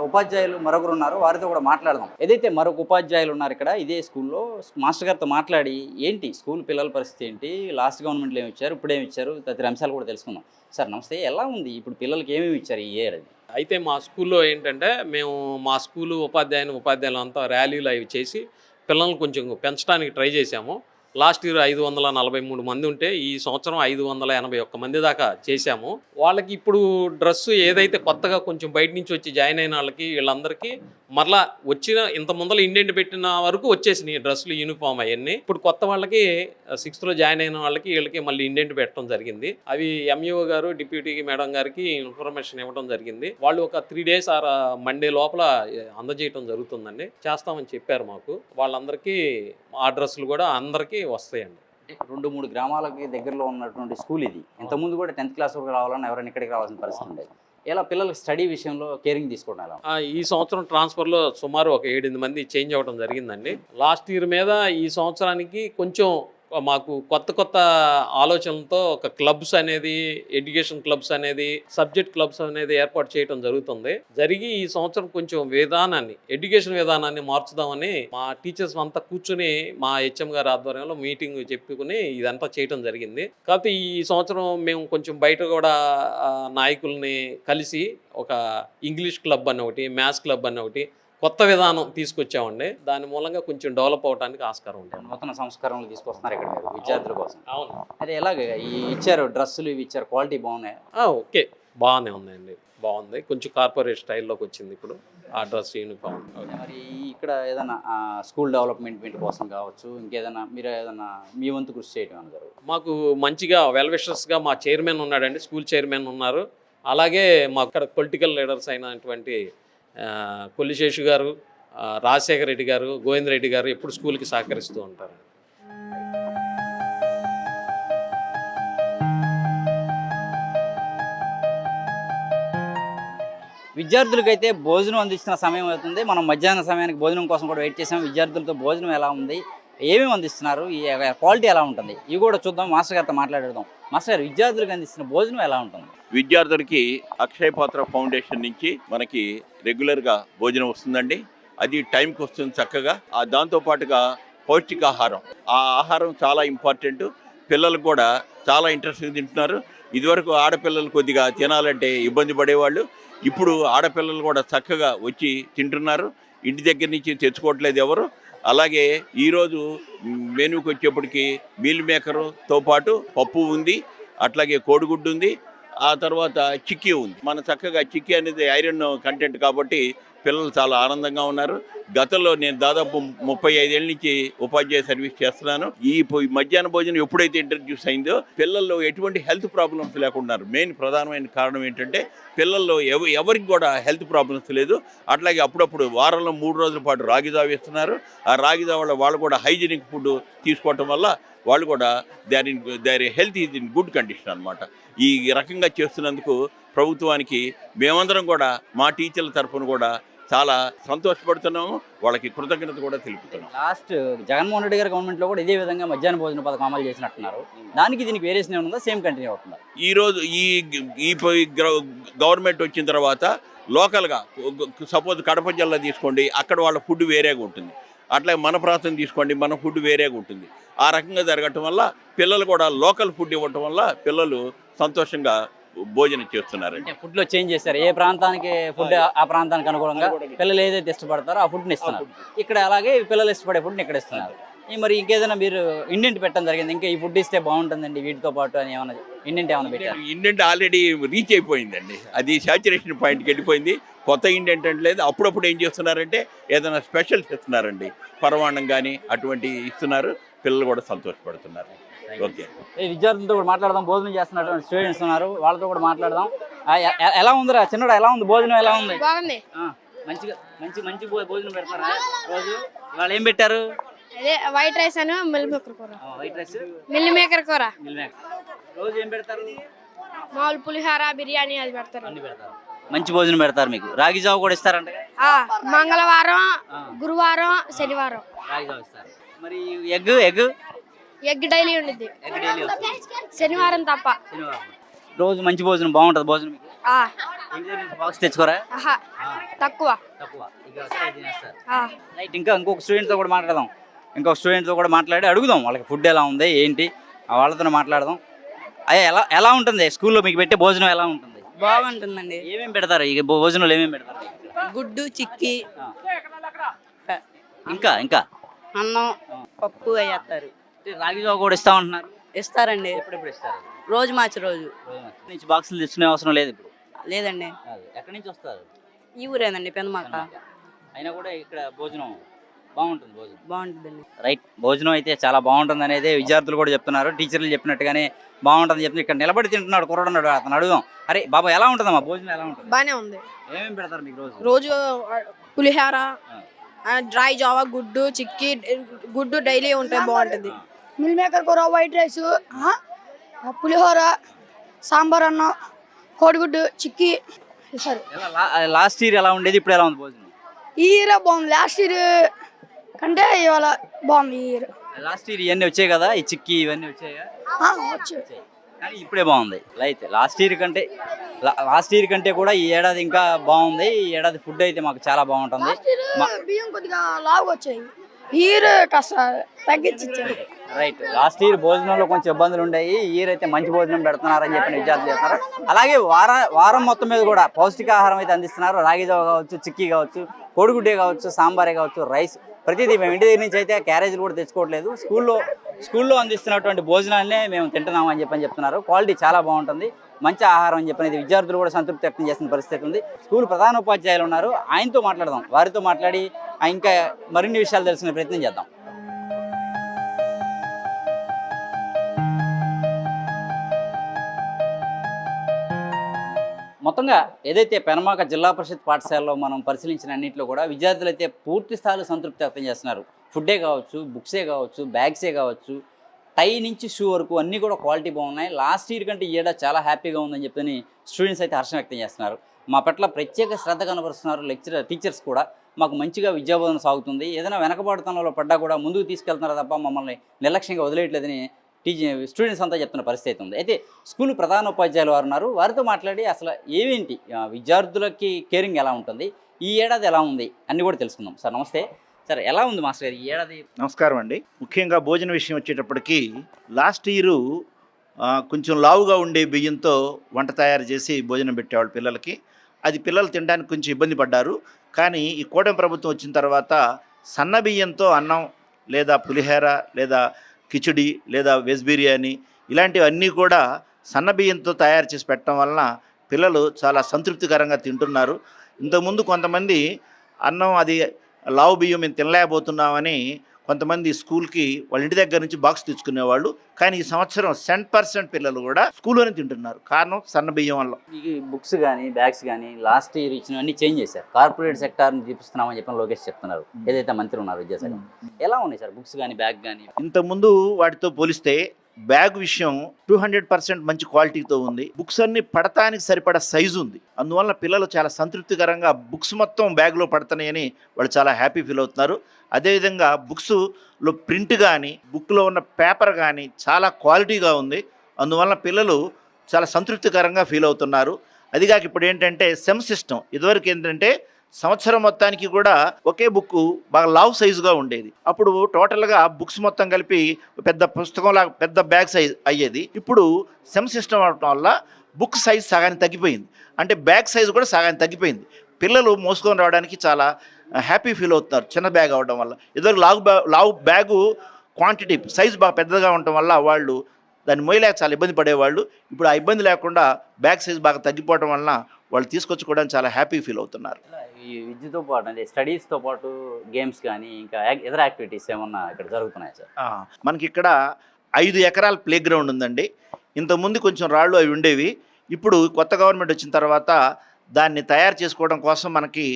ఉపాధ్యాయులు మరొకరు ఉన్నారు, వారితో కూడా మాట్లాడదాం. ఏదైతే మరొక ఉపాధ్యాయులు ఉన్నారు ఇక్కడ ఇదే స్కూల్లో, మాస్టర్ గారితో మాట్లాడి ఏంటి స్కూల్ పిల్లల పరిస్థితి ఏంటి, లాస్ట్ గవర్నమెంట్లో ఏమి ఇచ్చారు, ఇప్పుడు ఏమి ఇచ్చారు, తదితర అంశాలు కూడా తెలుసుకుందాం. సార్ నమస్తే, ఎలా ఉంది ఇప్పుడు పిల్లలకి ఏమేమి ఇచ్చారు ఈ ఏడాది? అయితే మా స్కూల్లో ఏంటంటే మేము మా స్కూలు ఉపాధ్యాయులు అంతా ర్యాలీలు అవి చేసి పిల్లల్ని కొంచెం పెంచడానికి ట్రై చేశాము. లాస్ట్ ఇయర్ 543 మంది ఉంటే ఈ సంవత్సరం 581 మంది దాకా చేశాము. వాళ్ళకి ఇప్పుడు డ్రెస్సు ఏదైతే కొత్తగా కొంచెం బయట నుంచి వచ్చి జాయిన్ అయిన వాళ్ళకి వీళ్ళందరికీ మరలా వచ్చిన ఇంత ముందర ఇండెంట్ పెట్టిన వరకు వచ్చేసినాయి డ్రెస్సులు, యూనిఫామ్ అవన్నీ. ఇప్పుడు కొత్త వాళ్ళకి 6th జాయిన్ అయిన వాళ్ళకి వీళ్ళకి మళ్ళీ ఇండెంట్ పెట్టడం జరిగింది. అవి ఎంఈఓ గారు డిప్యూటీ మేడం గారికి ఇన్ఫర్మేషన్ ఇవ్వడం జరిగింది. వాళ్ళు ఒక 3 days ఆర్ మండే లోపల అందజేయడం జరుగుతుందండి. చేస్తామని చెప్పారు మాకు. వాళ్ళందరికీ ఆ డ్రెస్సులు కూడా అందరికీ వస్తాయండి. 2-3 గ్రామాలకి దగ్గరలో ఉన్నటువంటి స్కూల్ ఇది. ఇంతకుముందు కూడా 10th క్లాస్ వరకు రావాలన్నా ఎవరైనా ఇక్కడికి రావాల్సిన పరిస్థితి ఉండేది. ఎలా పిల్లలకి స్టడీ విషయంలో కేరింగ్ తీసుకోవడం ఎలా? ఈ సంవత్సరం ట్రాన్స్ఫర్లో సుమారు ఒక 7-8 మంది చేంజ్ అవ్వడం జరిగిందండి. లాస్ట్ ఇయర్ మీద ఈ సంవత్సరానికి కొంచెం మాకు కొత్త ఆలోచనలతో ఒక క్లబ్స్ అనేది, ఎడ్యుకేషన్ క్లబ్స్ అనేది, సబ్జెక్ట్ క్లబ్స్ అనేది ఏర్పాటు చేయడం జరుగుతుంది. జరిగి ఈ సంవత్సరం కొంచెం ఎడ్యుకేషన్ విధానాన్ని మార్చుదామని మా టీచర్స్ అంతా కూర్చుని మా హెచ్ఎం గారి ఆధ్వర్యంలో మీటింగ్ చెప్పుకుని ఇదంతా చేయడం జరిగింది. కాకపోతే ఈ సంవత్సరం మేము కొంచెం బయట కూడా నాయకుల్ని కలిసి ఒక ఇంగ్లీష్ క్లబ్ అని ఒకటి, మ్యాథ్స్ క్లబ్ అని ఒకటి కొత్త విధానం తీసుకొచ్చామండి. దాని మూలంగా కొంచెం డెవలప్ అవడానికి ఆస్కారం ఉంటుంది. నూతన సంస్కరణలు తీసుకొస్తున్నారు ఇక్కడ మీరు విద్యార్థుల కోసం. అవును. అదే ఎలాగ ఇచ్చారు డ్రెస్సులు ఇవి ఇచ్చారు, క్వాలిటీ బాగున్నాయి? ఓకే, బాగానే ఉందండి, బాగుంది. కొంచెం కార్పొరేట్ స్టైల్లోకి వచ్చింది ఇప్పుడు ఆ డ్రెస్, యూనిఫామ్. మరి ఇక్కడ ఏదైనా స్కూల్ డెవలప్మెంట్ కోసం కావచ్చు, ఇంకేదైనా మీరు ఏదైనా మీ వంతు కృషి చేయడం అన్నారు? మాకు మంచిగా వెల్ విషర్స్గా మా చైర్మన్ ఉన్నాడండి, స్కూల్ చైర్మన్ ఉన్నారు. అలాగే మా అక్కడ పొలిటికల్ లీడర్స్ అయినటువంటి కొల్లిశేషు గారు, రాజశేఖర రెడ్డి గారు, గోవింద్ రెడ్డి గారు ఎప్పుడు స్కూల్కి సహకరిస్తూ ఉంటారు. విద్యార్థులకైతే భోజనం అందిస్తున్న సమయం అవుతుంది. మనం మధ్యాహ్న సమయానికి భోజనం కోసం కూడా వెయిట్ చేసాం. విద్యార్థులతో భోజనం ఎలా ఉంది, ఏమేమి అందిస్తున్నారు, ఈ క్వాలిటీ ఎలా ఉంటుంది, ఇవి కూడా చూద్దాం. మాస్టర్ గారితో మాట్లాడదాం. మాస్టర్ గారు, విద్యార్థులకు అందిస్తున్న భోజనం ఎలా ఉంటుంది? విద్యార్థులకి అక్షయ పాత్ర ఫౌండేషన్ నుంచి మనకి రెగ్యులర్గా భోజనం వస్తుందండి. అది టైంకి వస్తుంది చక్కగా. దాంతోపాటుగా పౌష్టికాహారం, ఆ ఆహారం చాలా ఇంపార్టెంట్. పిల్లలు కూడా చాలా ఇంట్రెస్ట్గా తింటున్నారు. ఇదివరకు ఆడపిల్లలు కొద్దిగా తినాలంటే ఇబ్బంది పడేవాళ్ళు. ఇప్పుడు ఆడపిల్లలు కూడా చక్కగా వచ్చి తింటున్నారు. ఇంటి దగ్గర నుంచి తెచ్చుకోవట్లేదు ఎవరు. అలాగే ఈరోజు మెనూకి వచ్చేప్పటికి మీల్ మేకర్తో పాటు పప్పు ఉంది, అట్లాగే కోడిగుడ్డు ఉంది, ఆ తర్వాత చిక్కీ ఉంది. మన చక్కగా చిక్కీ అనేది ఐరన్ కంటెంట్ కాబట్టి పిల్లలు చాలా ఆనందంగా ఉన్నారు. గతంలో నేను దాదాపు 35 ఏళ్ళ నుంచి ఉపాధ్యాయ సర్వీస్ చేస్తున్నాను. ఈ మధ్యాహ్న భోజనం ఎప్పుడైతే ఇంట్రడ్యూస్ అయిందో పిల్లల్లో ఎటువంటి హెల్త్ ప్రాబ్లమ్స్ లేకున్నారు. మెయిన్ ప్రధానమైన కారణం ఏంటంటే పిల్లల్లో ఎవరికి కూడా హెల్త్ ప్రాబ్లమ్స్ లేదు. అట్లాగే అప్పుడప్పుడు వారంలో 3 రోజుల పాటు రాగిజావ ఇస్తున్నారు. ఆ రాగిజావలో వాళ్ళు కూడా హైజీనిక్ ఫుడ్ తీసుకోవటం వల్ల వాళ్ళు కూడా their health is in good condition అనమాట. ఈ రకంగా చేస్తున్నందుకు ప్రభుత్వానికి మేమందరం కూడా మా టీచర్ల తరఫున కూడా చాలా సంతోషపడుతున్నాము. వాళ్ళకి కృతజ్ఞత కూడా తెలుపుతున్నాం. లాస్ట్ జగన్మోహన్ రెడ్డి గారి గవర్నమెంట్లో కూడా ఇదే విధంగా మధ్యాహ్న భోజన పథకం అమలు చేసినట్టున్నారు. దీనికి వేరియేషన్ ఏముందా, సేమ్ కంటిన్యూ అవుతుందా? ఈరోజు ఈ గవర్నమెంట్ వచ్చిన తర్వాత లోకల్గా సపోజ్ కడప జిల్లా తీసుకోండి, అక్కడ వాళ్ళ ఫుడ్ వేరేగా ఉంటుంది. అట్లాగే మన ప్రాంతం తీసుకోండి, మన ఫుడ్ వేరేగా ఉంటుంది. ఆ రకంగా జరగటం వల్ల పిల్లలు కూడా లోకల్ ఫుడ్ ఇవ్వటం వల్ల పిల్లలు సంతోషంగా భోజనం చేస్తున్నారండి. ఫుడ్లో చేంజ్ చేస్తారు. ఏ ప్రాంతానికి ఫుడ్ ఆ ప్రాంతానికి అనుగుణంగా పిల్లలు ఏదైతే ఇష్టపడతారో ఆ ఫుడ్ని ఇస్తున్నారు. ఇక్కడ అలాగే పిల్లలు ఇష్టపడే ఫుడ్ని ఇక్కడ ఇస్తున్నారు. మరి ఇంకేదైనా మీరు ఇండెంట్ పెట్టడం జరిగింది, ఇంకా ఈ ఫుడ్ ఇస్తే బాగుంటుందండి వీటితో పాటు అని ఏమైనా ఇండెంట్ ఏమైనా పెట్టారు? ఇండెంట్ ఆల్రెడీ రీచ్ అయిపోయిందండి. అది సాచురేషన్ పాయింట్కి వెళ్ళిపోయింది. కొత్త ఇండెంట్ అంటే లేదు. అప్పుడప్పుడు ఏం చేస్తున్నారంటే ఏదైనా స్పెషల్స్ ఇస్తున్నారండి, పరమాన్నం కానీ అటువంటి ఇస్తున్నారు. పిల్లలు కూడా సంతోషపడుతున్నారు. ఓకే, విద్యార్థులతో కూడా మాట్లాడదాం. భోజనం చేస్తున్నటువంటి స్టూడెంట్స్ ఉన్నారు, వాళ్ళతో కూడా మాట్లాడదాం. ఎలా ఉందిరా చిన్నడా, ఎలా ఉంది భోజనం, ఎలా ఉంది? బాగుంది. మంచిగా మంచి భోజనం పెడతారా రోజు? వాళ్ళు ఏం పెట్టారు? అదే వైట్ రైస్ అని మిల్ మేకర్ కూర. వైట్ రైస్, మిల్ మేకర్ కూర. రోజు ఏం పెడతారు? మామూలు పులిహార, బిర్యానీ అది పెడతారు. అన్ని పెడతారు. మంచి భోజనం పెడతారు. మీకు రాగి జావ కూడా ఇస్తారంట? మంగళవారం, గురువారం, శనివారం రాగి జావ ఇస్తారు. మరి ఎగ్ డైలీ ఉండిద్ది, శనివారం తప్ప. రోజు మంచి భోజనం బాగుంటుంది. భోజనం బాక్స్ తెచ్చుకోరా? తక్కువ. రైట్, ఇంకొక స్టూడెంట్తో కూడా మాట్లాడదాం. మాట్లాడి అడుగుదాం వాళ్ళకి ఫుడ్ ఎలా ఉంది ఏంటి, వాళ్ళతో మాట్లాడదాం. అయ్యా, ఎలా ఉంటుంది స్కూల్లో మీకు పెట్టే భోజనం? ఎలా ఉంటుంది? బాగుంటుందండి. ఏమేమి పెడతారు ఈ భోజనంలో? ఏమేమి పెడతారు? గుడ్డు, చిక్కి, ఇంకా అన్నం, పప్పు వేస్తారు. అంటే రాగి జావ కూడా ఇస్తా ఉంటున్నారు. ఇస్తారండి, ఎప్పుడెప్పుడు ఇస్తారు? రోజు మార్చి రోజు. నుంచి బాక్సులు తెచ్చుకునే అవసరం లేదు ఇప్పుడు. లేదండి, ఎక్కడి నుంచి వస్తారు? ఈ ఊరేనండి పెనమాక. అయినా కూడా ఇక్కడ భోజనం బాగుంటుంది. భోజనం బాగుంటుందండి. రైట్, భోజనం అయితే చాలా బాగుంటుంది అనేది విద్యార్థులు కూడా చెప్తున్నారు. టీచర్లు చెప్పినట్టుగానే బాగుంటుంది చెప్తున్నారు. ఇక్కడ నిలబడి తింటున్నాడు కుర్రాడు ఉన్నాడు, అతను అడుగుదాం. అరే బాబా, ఎలా ఉంటుందమ్మా భోజనం? ఎలా ఉంటుంది? బాగానే ఉంది. ఏమేమి పెడతారు మీకు రోజు? రోజు పులిహార, డ్రై జావా, గుడ్డు, చిక్కీ, గుడ్డు డైలీ ఉంటాయి, బాగుంటుంది. మిల్ మేకర్ కూర, వైట్ రైస్, పులిహోర, సాంబార్ అన్నం, కోడిగుడ్డు, చిక్కీ ఇస్తారు. లాస్ట్ ఇయర్ ఎలా ఉండేది, ఇప్పుడు ఎలా ఉంది భోజనం? ఈ ఇయర్ బాగుంది, లాస్ట్ ఇయర్ కంటే ఇవాళ బాగుంది. ఈ ఇయర్ లాస్ట్ ఇయర్ ఇవన్నీ వచ్చాయి కదా, ఈ చిక్కీ ఇవన్నీ వచ్చాయా? వచ్చు. కానీ ఇప్పుడే బాగుంది. అయితే లాస్ట్ ఇయర్ కంటే కూడా ఈ ఏడాది ఇంకా బాగుంది. ఈ ఏడాది ఫుడ్ అయితే మాకు చాలా బాగుంటుంది. బియ్యం కొద్దిగా లావుగా వచ్చాయి, ఈ ఇయర్ కాస్త తగ్గించారు. రైట్, లాస్ట్ ఇయర్ భోజనంలో కొంచెం ఇబ్బందులు ఉండేవి. ఈ ఇయర్ అయితే మంచి భోజనం పెడుతున్నారని చెప్పిన విద్యార్థులు చెప్తున్నారు. అలాగే వారం మొత్తం మీద కూడా పౌష్టికాహారం అయితే అందిస్తున్నారు. రాగి జావ కావచ్చు, చిక్కీ కావచ్చు, కోడిగుడ్డే కావచ్చు, సాంబారే కావచ్చు, రైస్, ప్రతిదీ. మేము ఇంటి దగ్గర నుంచి అయితే క్యారేజీలు కూడా తెచ్చుకోవట్లేదు. స్కూల్లో అందిస్తున్నటువంటి భోజనాలనే మేము తింటున్నాము అని చెప్తున్నారు. క్వాలిటీ చాలా బాగుంటుంది, మంచి ఆహారం అని చెప్పినది విద్యార్థులు కూడా సంతృప్తి వ్యక్తం చేసిన పరిస్థితి ఉంది. స్కూల్ ప్రధానోపాధ్యాయులు ఉన్నారు, ఆయనతో మాట్లాడదాం. వారితో మాట్లాడి ఇంకా మరిన్ని విషయాలు తెలుసుకునే ప్రయత్నం చేద్దాం. మొత్తంగా ఏదైతే పెనమాక జిల్లా పరిషత్ పాఠశాలలో మనం పరిశీలించిన అన్నింటిలో కూడా విద్యార్థులు అయితే పూర్తి స్థాయిలో సంతృప్తి వ్యక్తం చేస్తున్నారు. ఫుడ్డే కావచ్చు, బుక్సే కావచ్చు, బ్యాగ్సే కావచ్చు, టై నుంచి షూ వరకు అన్నీ కూడా క్వాలిటీ బాగున్నాయి. లాస్ట్ ఇయర్ కంటే ఈ ఏడాది చాలా హ్యాపీగా ఉందని చెప్పని స్టూడెంట్స్ అయితే హర్షం వ్యక్తం చేస్తున్నారు. మా పట్ల ప్రత్యేక శ్రద్ధ కనబరుస్తున్నారు. టీచర్స్ కూడా మాకు మంచిగా విద్యాబోధన సాగుతుంది, ఏదైనా వెనకబాటుతనంలో పడ్డా కూడా ముందుకు తీసుకెళ్తున్నారు తప్ప మమ్మల్ని నిర్లక్ష్యంగా వదిలేయట్లేదని స్టూడెంట్స్ అంతా చెప్తున్న పరిస్థితి ఉంది. అయితే స్కూల్ ప్రధానోపాధ్యాయులు వారు ఉన్నారు, వారితో మాట్లాడి అసలు ఏమేంటి విద్యార్థులకి కేరింగ్ ఎలా ఉంటుంది, ఈ ఏడాది ఎలా ఉంది అన్నీ కూడా తెలుసుకుందాం. సార్ నమస్తే. సార్ ఎలా ఉంది మాస్టర్ గారు ఈ ఏడాది? నమస్కారం అండి. ముఖ్యంగా భోజన విషయం వచ్చేటప్పటికి లాస్ట్ ఇయరు కొంచెం లావుగా ఉండే బియ్యంతో వంట తయారు చేసి భోజనం పెట్టేవాళ్ళు పిల్లలకి. అది పిల్లలు తినడానికి కొంచెం ఇబ్బంది పడ్డారు. కానీ ఈ కూటమి ప్రభుత్వం వచ్చిన తర్వాత సన్న బియ్యంతో అన్నం లేదా పులిహోర లేదా కిచిడి లేదా వెజ్ బిర్యానీ ఇలాంటివన్నీ కూడా సన్న బియ్యంతో తయారు చేసి పెట్టడం వలన పిల్లలు చాలా సంతృప్తికరంగా తింటున్నారు. ఇంతకుముందు కొంతమంది అన్నం అది లావు బియ్యం మేము తినలేకపోతున్నామని కొంతమంది స్కూల్కి వాళ్ళ ఇంటి దగ్గర నుంచి బాక్స్ తెచ్చుకునేవాళ్ళు. కానీ ఈ సంవత్సరం 100% పిల్లలు కూడా స్కూల్లోనే తింటున్నారు. కారణం సన్న బియ్యం వల్ల. ఈ బుక్స్ కానీ బ్యాగ్స్ కానీ లాస్ట్ ఇయర్ ఇచ్చినవన్నీ చేంజ్ చేశారు. కార్పొరేట్ సెక్టార్ని చూపిస్తున్నామని చెప్పిన లోకేష్ చెప్తున్నారు, ఏదైతే మంత్రి ఉన్నారు విద్యాశాఖ. ఎలా ఉన్నాయి సార్ బుక్స్ కానీ బ్యాగ్ కానీ? ఇంతకుముందు వాటితో పోలిస్తే బ్యాగ్ విషయం 200% మంచి క్వాలిటీతో ఉంది. బుక్స్ అన్ని పడటానికి సరిపడా సైజు ఉంది. అందువల్ల పిల్లలు చాలా సంతృప్తికరంగా బుక్స్ మొత్తం బ్యాగ్లో పడతాయని వాళ్ళు చాలా హ్యాపీ ఫీల్ అవుతున్నారు. అదేవిధంగా బుక్స్లో ప్రింట్ కానీ బుక్లో ఉన్న పేపర్ కానీ చాలా క్వాలిటీగా ఉంది. అందువల్ల పిల్లలు చాలా సంతృప్తికరంగా ఫీల్ అవుతున్నారు. అదిగాక ఇప్పుడు ఏంటంటే సెమ్ సిస్టమ్. ఇదివరకు ఏంటంటే సంవత్సరం మొత్తానికి కూడా ఒకే బుక్ బాగా లావ్ సైజుగా ఉండేది. అప్పుడు టోటల్గా బుక్స్ మొత్తం కలిపి పెద్ద పుస్తకంలాగా పెద్ద బ్యాగ్ సైజ్ అయ్యేది. ఇప్పుడు సెమ్ సిస్టమ్ అవడం వల్ల బుక్ సైజ్ సగానికి తగ్గిపోయింది. అంటే బ్యాగ్ సైజు కూడా సగానికి తగ్గిపోయింది. పిల్లలు మోసుకొని రావడానికి చాలా హ్యాపీ ఫీల్ అవుతున్నారు చిన్న బ్యాగ్ అవడం వల్ల. ఇదివరకు లావు బ్యాగు క్వాంటిటీ సైజు బాగా పెద్దగా ఉండటం వల్ల వాళ్ళు దాన్ని మోయలేక చాలా ఇబ్బంది పడేవాళ్ళు. ఇప్పుడు ఆ ఇబ్బంది లేకుండా బ్యాగ్ సైజ్ బాగా తగ్గిపోవడం వలన వాళ్ళు తీసుకొచ్చుకోవడానికి చాలా హ్యాపీ ఫీల్ అవుతున్నారు. ఈ విద్యతో పాటు అంటే స్టడీస్తో పాటు గేమ్స్ కానీ ఇంకా ఇతర యాక్టివిటీస్ ఏమన్నా ఇక్కడ జరుగుతున్నాయి సార్? మనకి ఇక్కడ 5 ఎకరాల ప్లే గ్రౌండ్ ఉందండి. ఇంతకుముందు కొంచెం రాళ్ళు అవి ఉండేవి. ఇప్పుడు కొత్త గవర్నమెంట్ వచ్చిన తర్వాత దాన్ని తయారు చేసుకోవడం కోసం మనకి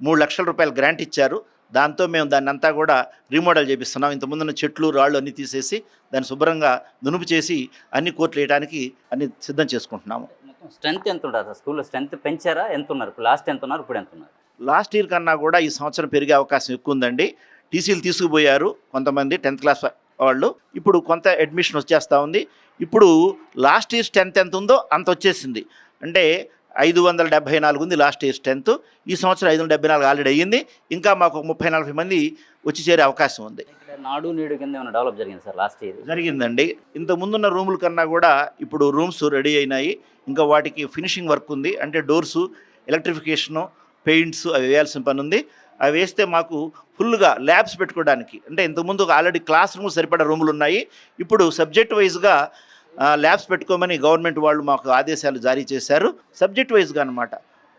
3 లక్షల రూపాయలు గ్రాంట్ ఇచ్చారు. దాంతో మేము దాన్ని అంతా కూడా రీమోడల్ చేపిస్తున్నాం. ఇంతకుముందున్న చెట్లు రాళ్ళు అన్నీ తీసేసి దాన్ని శుభ్రంగా నునుపు చేసి అన్ని కోట్లు వేయడానికి అన్ని సిద్ధం చేసుకుంటున్నాము. స్ట్రెంత్ ఎంత ఉంటుంది సార్ స్కూల్లో? స్ట్రెంత్ పెంచారా? ఎంత ఉన్నారు? లాస్ట్ ఎంత ఉన్నారు, ఇప్పుడు ఎంత ఉన్నారు? లాస్ట్ ఇయర్ కన్నా కూడా ఈ సంవత్సరం పెరిగే అవకాశం ఎక్కువ ఉందండి. టీసీలు తీసుకుపోయారు కొంతమంది 10th క్లాస్ వాళ్ళు. ఇప్పుడు కొంత అడ్మిషన్ వచ్చేస్తూ ఉంది. ఇప్పుడు లాస్ట్ ఇయర్ స్ట్రెంత్ ఎంత ఉందో అంత వచ్చేసింది. అంటే 574 ఉంది లాస్ట్ ఇయర్ స్ట్రెంత్. ఈ సంవత్సరం 574 ఆల్రెడీ అయ్యింది. ఇంకా మాకు 30-40 మంది వచ్చి చేరే అవకాశం ఉంది. నాడు నేడు కింద ఏమైనా డెవలప్ జరిగింది సార్ లాస్ట్ ఇయర్? జరిగిందండి. ఇంత ముందున్న రూముల కన్నా కూడా ఇప్పుడు రూమ్స్ రెడీ అయినాయి. ఇంకా వాటికి ఫినిషింగ్ వర్క్ ఉంది. అంటే డోర్సు, ఎలక్ట్రిఫికేషను, పెయింట్స్ అవి వేయాల్సిన పని ఉంది. అవి వేస్తే మాకు ఫుల్గా ల్యాబ్స్ పెట్టుకోవడానికి, అంటే ఇంతకుముందు ఆల్రెడీ క్లాస్ రూమ్ సరిపడా రూములు ఉన్నాయి, ఇప్పుడు సబ్జెక్ట్ వైజ్గా ల్యాబ్స్ పెట్టుకోమని గవర్నమెంట్ వాళ్ళు మాకు ఆదేశాలు జారీ చేశారు. సబ్జెక్ట్ వైజ్గా అనమాట,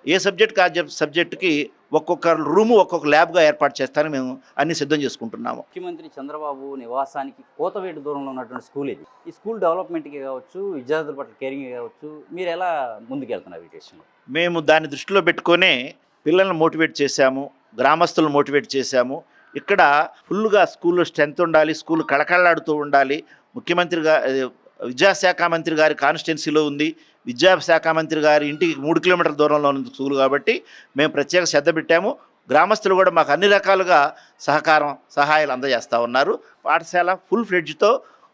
ఏ సబ్జెక్ట్కి ఆ సబ్జెక్టుకి ఒక్కొక్క రూము ఒక్కొక్క ల్యాబ్గా ఏర్పాటు చేస్తానని మేము అన్ని సిద్ధం చేసుకుంటున్నాము. ముఖ్యమంత్రి చంద్రబాబు నివాసానికి కోతవేటు దూరంలో ఉన్నటువంటి స్కూల్ ఇది. ఈ స్కూల్ డెవలప్మెంట్కి కావచ్చు, విద్యార్థుల పట్ల కేరింగ్ కావచ్చు, మీరు ఎలా ముందుకెళ్తున్నారు ఈ విషయంలో? మేము దాన్ని దృష్టిలో పెట్టుకొనే పిల్లల్ని మోటివేట్ చేశాము, గ్రామస్తులను మోటివేట్ చేశాము. ఇక్కడ ఫుల్గా స్కూల్లో స్ట్రెంత్ ఉండాలి, స్కూల్ కళకళలాడుతూ ఉండాలి. ముఖ్యమంత్రి విద్యాశాఖ మంత్రి గారి కాన్స్టిట్యున్సీలో ఉంది, విద్యాశాఖ మంత్రి గారి ఇంటికి 3 కిలోమీటర్ల దూరంలో ఉంది స్కూల్, కాబట్టి మేము ప్రత్యేక శ్రద్ధ పెట్టాము. గ్రామస్తులు కూడా మాకు అన్ని రకాలుగా సహాయాలు అందజేస్తూ ఉన్నారు. పాఠశాల ఫుల్ ఫ్లెడ్జ్తో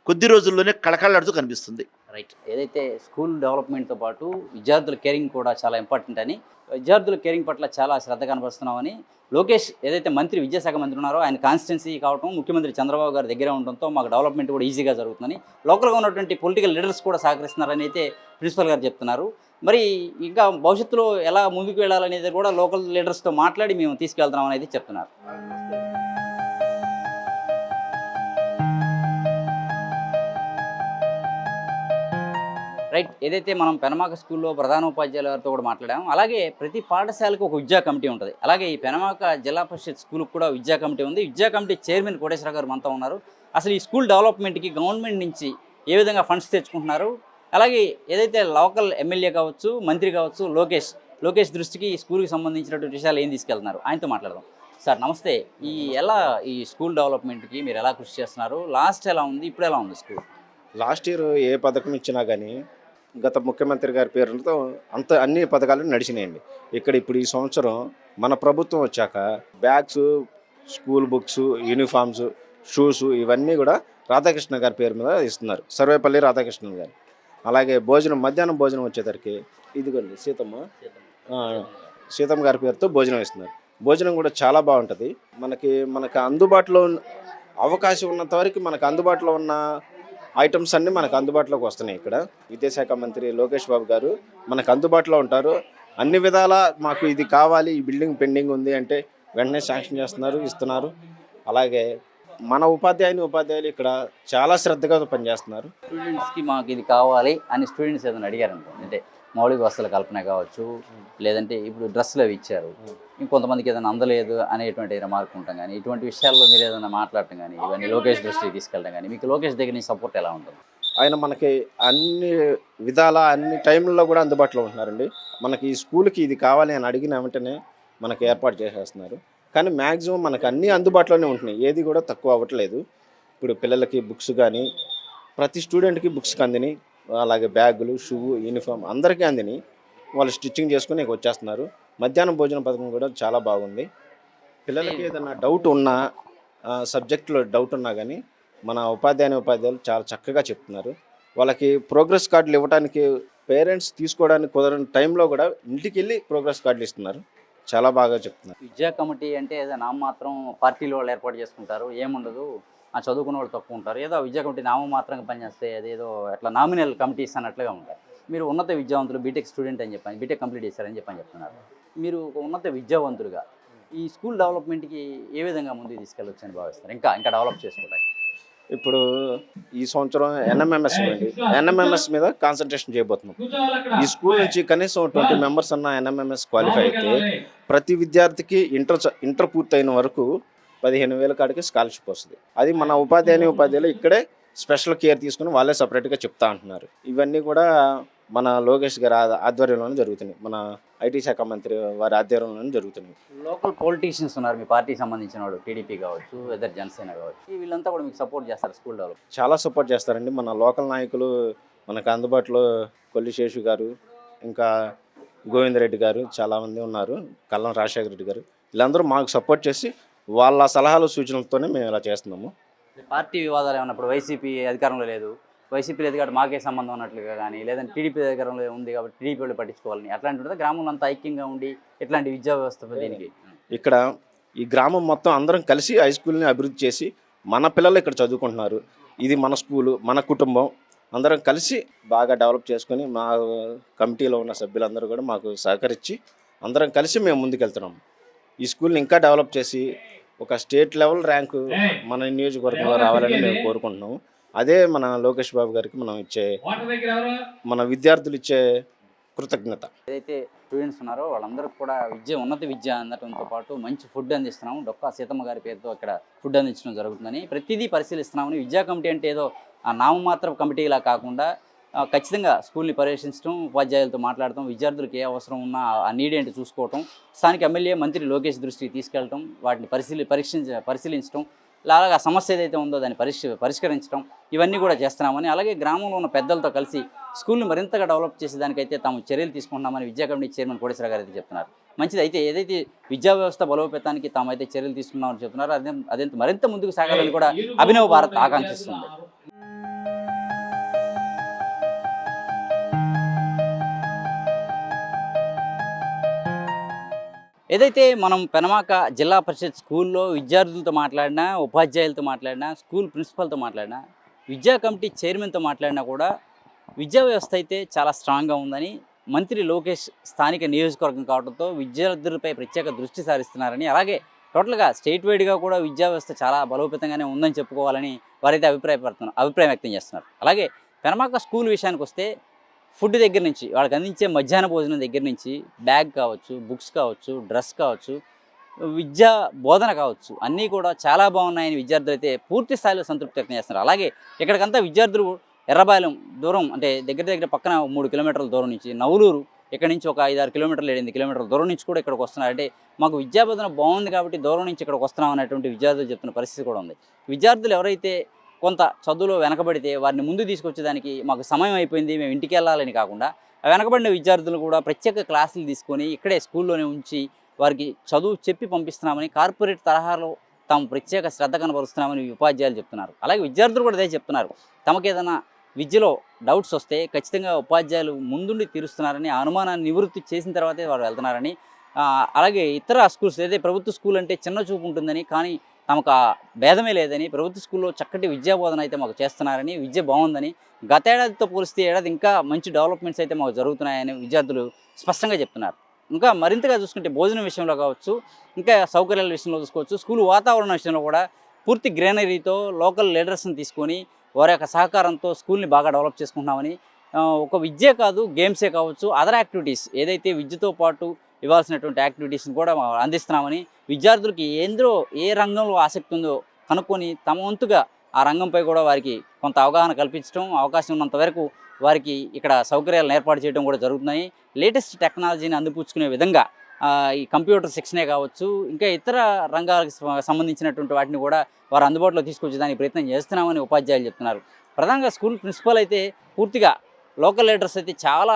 కొద్ది రోజుల్లోనే కళకళలాడుతూ కనిపిస్తుంది. రైట్. ఏదైతే స్కూల్ డెవలప్మెంట్తో పాటు విద్యార్థుల కేరింగ్ కూడా చాలా ఇంపార్టెంట్ అని, విద్యార్థుల కేరింగ్ పట్ల చాలా శ్రద్ధ కనబరుస్తున్నామని లోకేష్ ఏదైతే మంత్రి విద్యాశాఖ మంత్రి ఉన్నారో ఆయన కాన్స్టిట్యున్సీ కావడం, ముఖ్యమంత్రి చంద్రబాబు గారి దగ్గర ఉండడంతో మాకు డెవలప్మెంట్ కూడా ఈజీగా జరుగుతుందని, లోకల్గా ఉన్నటువంటి పొలిటికల్ లీడర్స్ కూడా సహకరిస్తున్నారని అయితే ప్రిన్సిపల్ గారు చెప్తున్నారు. మరి ఇంకా భవిష్యత్తులో ఎలా ముందుకు వెళ్ళాలనేది కూడా లోకల్ లీడర్స్తో మాట్లాడి మేము తీసుకెళ్తున్నామని అయితే చెప్తున్నారు. రైట్. ఏదైతే మనం పెనమాక స్కూల్లో ప్రధానోపాధ్యాయుల వారితో కూడా మాట్లాడాము, అలాగే ప్రతి పాఠశాలకు ఒక విద్యా కమిటీ ఉంటుంది. అలాగే ఈ పెనమాక జిల్లా పరిషత్ స్కూల్కి కూడా విద్యా కమిటీ ఉంది. విద్యా కమిటీ చైర్మన్ కోటేశ్వర గారు మనతో ఉన్నారు. అసలు ఈ స్కూల్ డెవలప్మెంట్కి గవర్నమెంట్ నుంచి ఏ విధంగా ఫండ్స్ తెచ్చుకుంటున్నారు, అలాగే ఏదైతే లోకల్ ఎమ్మెల్యే కావచ్చు, మంత్రి కావచ్చు, లోకేష్ దృష్టికి ఈ స్కూల్కి సంబంధించినటువంటి విషయాలు ఏం తీసుకెళ్తున్నారు, ఆయనతో మాట్లాడదాం. సార్ నమస్తే. ఈ స్కూల్ డెవలప్మెంట్కి మీరు ఎలా కృషి చేస్తున్నారు? లాస్ట్ ఎలా ఉంది, ఇప్పుడు ఎలా ఉంది స్కూల్? లాస్ట్ ఇయర్ ఏ పథకం ఇచ్చినా కానీ గత ముఖ్యమంత్రి గారి పేరుతో అన్ని పథకాలు నడిచినాయండి. ఇప్పుడు ఈ సంవత్సరం మన ప్రభుత్వం వచ్చాక bags, school books, uniforms, shoes ఇవన్నీ కూడా రాధాకృష్ణ గారి పేరు మీద ఇస్తున్నారు, సర్వేపల్లి రాధాకృష్ణ గారు. అలాగే మధ్యాహ్నం భోజనం వచ్చేసరికి ఇదిగోండి సీతమ్మ గారి పేరుతో భోజనం ఇస్తున్నారు. భోజనం కూడా చాలా బాగుంటుంది. మనకి అందుబాటులో అవకాశం ఉన్నంత వరకు మనకు అందుబాటులో ఉన్న ఐటమ్స్ అన్నీ మనకు అందుబాటులోకి వస్తున్నాయి. ఇక్కడ విద్యాశాఖ మంత్రి లోకేష్ బాబు గారు మనకు అందుబాటులో ఉంటారు. అన్ని విధాలా మాకు ఇది కావాలి, ఈ బిల్డింగ్ పెండింగ్ ఉంది అంటే వెంటనే శాంక్షన్ చేస్తున్నారు, ఇస్తున్నారు. అలాగే మన ఉపాధ్యాయులు ఇక్కడ చాలా శ్రద్ధగా పనిచేస్తున్నారు. స్టూడెంట్స్కి మాకు ఇది కావాలి అని స్టూడెంట్స్ ఏదైనా అడిగారు అనుకోండి, అంటే మౌలిక వసతుల కల్పన కావచ్చు, లేదంటే ఇప్పుడు డ్రెస్సులు అవి ఇచ్చారు, ఇంకొంతమందికి ఏదైనా అందలేదు అనేటువంటి రిమార్క్ ఉంటాం కానీ, ఇటువంటి విషయాల్లో మీరు ఏదైనా మాట్లాడటం కానీ, ఇవన్నీ లోకేష్ దృష్టికి తీసుకెళ్ళడం కానీ, మీకు లోకేష్ దగ్గర నుంచి సపోర్ట్ ఎలా ఉంటుంది? ఆయన మనకి అన్ని విధాల అన్ని టైంలలో కూడా అందుబాటులో ఉంటున్నారండి. మనకి ఈ స్కూల్కి ఇది కావాలి అని అడిగిన వెంటనే మనకి ఏర్పాటు చేసేస్తున్నారు. కానీ మ్యాక్సిమం మనకు అన్నీ అందుబాటులోనే ఉంటున్నాయి, ఏది కూడా తక్కువ అవ్వట్లేదు. ఇప్పుడు పిల్లలకి బుక్స్ కానీ ప్రతి స్టూడెంట్కి బుక్స్కి అందిని, అలాగే బ్యాగులు, షూ, యూనిఫామ్ అందరికీ అందిని వాళ్ళు స్టిచ్చింగ్ చేసుకుని వచ్చేస్తున్నారు. మధ్యాహ్నం భోజన పథకం కూడా చాలా బాగుంది. పిల్లలకి ఏదైనా డౌట్ ఉన్నా, సబ్జెక్టులో డౌట్ ఉన్నా కానీ మన ఉపాధ్యాయులు చాలా చక్కగా చెప్తున్నారు. వాళ్ళకి ప్రోగ్రెస్ కార్డులు ఇవ్వడానికి పేరెంట్స్ తీసుకోవడానికి కుదరని టైంలో కూడా ఇంటికి వెళ్ళి ప్రోగ్రెస్ కార్డులు ఇస్తున్నారు. చాలా బాగా చెప్తున్నారు. విద్యా కమిటీ అంటే ఏదో నామమాత్రం పార్టీలో వాళ్ళు ఏర్పాటు చేసుకుంటారు, ఏముండదు, ఆ చదువుకున్న వాళ్ళు తక్కువ ఉంటారు, ఏదో విద్యా కమిటీ నామమాత్రంగా పనిచేస్తే అదేదో అట్లా నామినల్ కమిటీస్ అన్నట్లుగా ఉంటారు. మీరు ఉన్నత విద్యావంతులు, బీటెక్ స్టూడెంట్ అని చెప్పని, బీటెక్ కంప్లీట్ చేశారని చెప్తున్నారు. మీరు ఒక ఉన్నత విద్యావంతులుగా ఈ స్కూల్ డెవలప్మెంట్కి ఏ విధంగా ముందుకు తీసుకెళ్ళవచ్చు అని భావిస్తారు, ఇంకా డెవలప్ చేసుకోవడానికి? ఇప్పుడు ఈ సంవత్సరం ఎన్ఎంఎంఎస్ మీద కాన్సన్ట్రేషన్ చేయబోతున్నాం. ఈ స్కూల్ నుంచి కనీసం 20 మెంబర్స్ అన్న ఎన్ఎంఎంఎస్ క్వాలిఫై అయితే ప్రతి విద్యార్థికి ఇంటర్ పూర్తయిన వరకు 15,000 కాడికి స్కాలర్షిప్ వస్తుంది. అది మన ఉపాధ్యాయులు ఇక్కడే స్పెషల్ కేర్ తీసుకుని వాళ్ళే సపరేట్గా చెప్తా అంటున్నారు. ఇవన్నీ కూడా మన లోకేష్ గారి ఆధ్వర్యంలోనే జరుగుతున్నాయి, మన ఐటీ శాఖ మంత్రి వారి ఆధ్వర్యంలోనే జరుగుతున్నాయి. లోకల్ పొలిటీషియన్స్ ఉన్నారు మీ పార్టీకి సంబంధించిన వాళ్ళు, టీడీపీ కావచ్చు, వెదర్ జనసేన కావచ్చు, వీళ్ళంతా కూడా మీకు సపోర్ట్ చేస్తారు స్కూల్ డెవలప్? చాలా సపోర్ట్ చేస్తారండి. మన లోకల్ నాయకులు మనకు అందుబాటులో కొల్లి శేషు గారు, ఇంకా గోవిందరెడ్డి గారు, చాలామంది ఉన్నారు, కల్లం రాజశేఖర రెడ్డి గారు, వీళ్ళందరూ మాకు సపోర్ట్ చేసి వాళ్ళ సలహాలు సూచనలతోనే మేము ఇలా చేస్తున్నాము. పార్టీ వివాదాలు ఏమన్నప్పుడు వైసీపీ అధికారంలో లేదు, వైసీపీ లేదు కాబట్టి మాకే సంబంధం అన్నట్లుగా కానీ, లేదంటే టీడీపీ అధికారంలో ఉంది కాబట్టి టీడీపీ వాళ్ళు పట్టించుకోవాలని అట్లాంటి ఉంటుంది. గ్రామంలో అంతా ఐక్యంగా ఉండి ఇట్లాంటి విద్యా వ్యవస్థ దీనికి ఇక్కడ ఈ గ్రామం మొత్తం అందరం కలిసి హై స్కూల్ని అభివృద్ధి చేసి మన పిల్లలు ఇక్కడ చదువుకుంటున్నారు. ఇది మన స్కూలు, మన కుటుంబం, అందరం కలిసి బాగా డెవలప్ చేసుకొని మా కమిటీలో ఉన్న సభ్యులందరూ కూడా మాకు సహకరించి అందరం కలిసి మేము ముందుకెళ్తున్నాము. ఈ స్కూల్ని ఇంకా డెవలప్ చేసి ఒక స్టేట్ లెవెల్ ర్యాంకు మన నియోజకవర్గంలో రావాలని మేము కోరుకుంటున్నాం. అదే మన లోకేష్ బాబు గారికి మనం ఇచ్చే, మన విద్యార్థులు ఇచ్చే కృతజ్ఞత. ఏదైతే స్టూడెంట్స్ ఉన్నారో వాళ్ళందరికీ కూడా ఉన్నత విద్య అందడంతో పాటు మంచి ఫుడ్ అందిస్తున్నాము. డొక్కా సీతమ్మ గారి పేరుతో ఇక్కడ ఫుడ్ అందించడం జరుగుతుందని ప్రతిదీ పరిశీలిస్తున్నామని. విద్యా కమిటీ అంటే ఏదో ఆ నామమాత్ర కమిటీలా కాకుండా ఖచ్చితంగా స్కూల్ని పర్యవేక్షించడం, ఉపాధ్యాయులతో మాట్లాడటం, విద్యార్థులకు ఏ అవసరం ఉన్నా ఆ నీడ్ ఏంటి చూసుకోవటం, స్థానిక ఎమ్మెల్యే మంత్రి లోకేష్ దృష్టికి తీసుకెళ్ళటం, వాటిని పరిశీలించడం, అలాగే ఆ సమస్య ఏదైతే ఉందో దాన్ని పరిష్కరించడం, ఇవన్నీ కూడా చేస్తున్నామని. అలాగే గ్రామంలో ఉన్న పెద్దలతో కలిసి స్కూల్ని మరింతగా డెవలప్ చేసే దానికైతే తాము చర్యలు తీసుకుంటున్నామని విద్యా కమిటీ చైర్మన్ కోటేశ్వర గారు అయితే చెప్తున్నారు. మంచిది. అయితే ఏదైతే విద్యా వ్యవస్థ బలోపేతానికి తామైతే చర్యలు తీసుకున్నామని చెప్తున్నారు, అదే మరింత ముందుకు సాగాలని కూడా అభినవ్ భారత్ ఆకాంక్షిస్తుంది. ఏదైతే మనం పెనమాక జిల్లా పరిషత్ స్కూల్లో విద్యార్థులతో మాట్లాడినా, ఉపాధ్యాయులతో మాట్లాడినా, స్కూల్ ప్రిన్సిపల్తో మాట్లాడినా, విద్యా కమిటీ చైర్మన్తో మాట్లాడినా కూడా విద్యా వ్యవస్థ అయితే చాలా స్ట్రాంగ్గా ఉందని, మంత్రి లోకేష్ స్థానిక నియోజకవర్గం కావడంతో విద్యార్థులపై ప్రత్యేక దృష్టి సారిస్తున్నారని, అలాగే టోటల్గా స్టేట్ వైడ్గా కూడా విద్యా వ్యవస్థ చాలా బలోపేతంగానే ఉందని చెప్పుకోవాలని వారైతే అభిప్రాయం వ్యక్తం చేస్తున్నారు. అలాగే పెనమాక స్కూల్ విషయానికి వస్తే ఫుడ్ దగ్గర నుంచి, వాళ్ళకి అందించే మధ్యాహ్న భోజనం దగ్గర నుంచి బ్యాగ్ కావచ్చు, బుక్స్ కావచ్చు, డ్రెస్ కావచ్చు, విద్యా బోధన కావచ్చు, అన్నీ కూడా చాలా బాగున్నాయని విద్యార్థులు అయితే పూర్తి స్థాయిలో సంతృప్తి వ్యక్తం చేస్తున్నారు. అలాగే ఇక్కడికంతా విద్యార్థులు ఎర్రబాలెం దూరం, అంటే దగ్గర పక్కన 3 కిలోమీటర్ల దూరం నుంచి, నవలూరు ఇక్కడ నుంచి ఒక 5-6 కిలోమీటర్లు, 8 కిలోమీటర్ల దూరం నుంచి కూడా ఇక్కడికి వస్తున్నారు. అంటే మాకు విద్యా బోధన బాగుంది కాబట్టి దూరం నుంచి ఇక్కడికి వస్తున్నాం అనేటువంటి విద్యార్థులు చెప్తున్న పరిస్థితి కూడా ఉంది. విద్యార్థులు ఎవరైతే కొంత చదువులో వెనకబడితే వారిని ముందు తీసుకొచ్చేదానికి మాకు సమయం అయిపోయింది, మేము ఇంటికి వెళ్ళాలని కాకుండా వెనకబడిన విద్యార్థులు కూడా ప్రత్యేక క్లాసులు తీసుకొని ఇక్కడే స్కూల్లోనే ఉంచి వారికి చదువు చెప్పి పంపిస్తున్నామని, కార్పొరేట్ తరహాలో తాము ప్రత్యేక శ్రద్ధ కనబరుస్తున్నామని ఉపాధ్యాయులు చెప్తున్నారు. అలాగే విద్యార్థులు కూడా అదే చెప్తున్నారు. తమకు ఏదైనా విద్యలో డౌట్స్ వస్తే ఖచ్చితంగా ఉపాధ్యాయులు ముందుండి తీరుస్తున్నారని, ఆ అనుమానాన్ని నివృత్తి చేసిన తర్వాతే వారు వెళ్తున్నారని, అలాగే ఇతర స్కూల్స్ ఏదైతే ప్రభుత్వ స్కూల్ అంటే చిన్న చూపు ఉంటుందని, కానీ తమకు ఆ భేదమే లేదని, ప్రభుత్వ స్కూల్లో చక్కటి విద్యా బోధన అయితే మాకు చేస్తున్నారని, విద్య బాగుందని, గత ఏడాదితో పోలిస్తే ఏడాది ఇంకా మంచి డెవలప్మెంట్స్ అయితే మాకు జరుగుతున్నాయని విద్యార్థులు స్పష్టంగా చెప్తున్నారు. ఇంకా మరింతగా చూసుకుంటే భోజనం విషయంలో కావచ్చు, ఇంకా సౌకర్యాల విషయంలో చూసుకోవచ్చు, స్కూల్ వాతావరణం విషయంలో కూడా పూర్తి గ్రీనరీతో లోకల్ లీడర్స్ని తీసుకొని వారి యొక్క సహకారంతో స్కూల్ని బాగా డెవలప్ చేసుకుంటున్నామని, ఒక విద్యే కాదు గేమ్సే కావచ్చు, అదర్ యాక్టివిటీస్ ఏదైతే విద్యతో పాటు ఇవ్వాల్సినటువంటి యాక్టివిటీస్ని కూడా అందిస్తున్నామని, విద్యార్థులకి ఏ రంగంలో ఆసక్తి ఉందో కనుక్కొని తమ వంతుగా ఆ రంగంపై కూడా వారికి కొంత అవగాహన కల్పించడం, అవకాశం ఉన్నంత వరకు వారికి ఇక్కడ సౌకర్యాలను ఏర్పాటు చేయడం కూడా జరుగుతున్నాయి. లేటెస్ట్ టెక్నాలజీని అందిపుచ్చుకునే విధంగా ఈ కంప్యూటర్ శిక్షణే కావచ్చు, ఇంకా ఇతర రంగాలకు సంబంధించినటువంటి వాటిని కూడా వారు అందుబాటులో తీసుకొచ్చేదానికి ప్రయత్నం చేస్తున్నామని ఉపాధ్యాయులు చెప్తున్నారు. ప్రధానంగా స్కూల్ ప్రిన్సిపల్ అయితే పూర్తిగా లోకల్ లీడర్స్ అయితే చాలా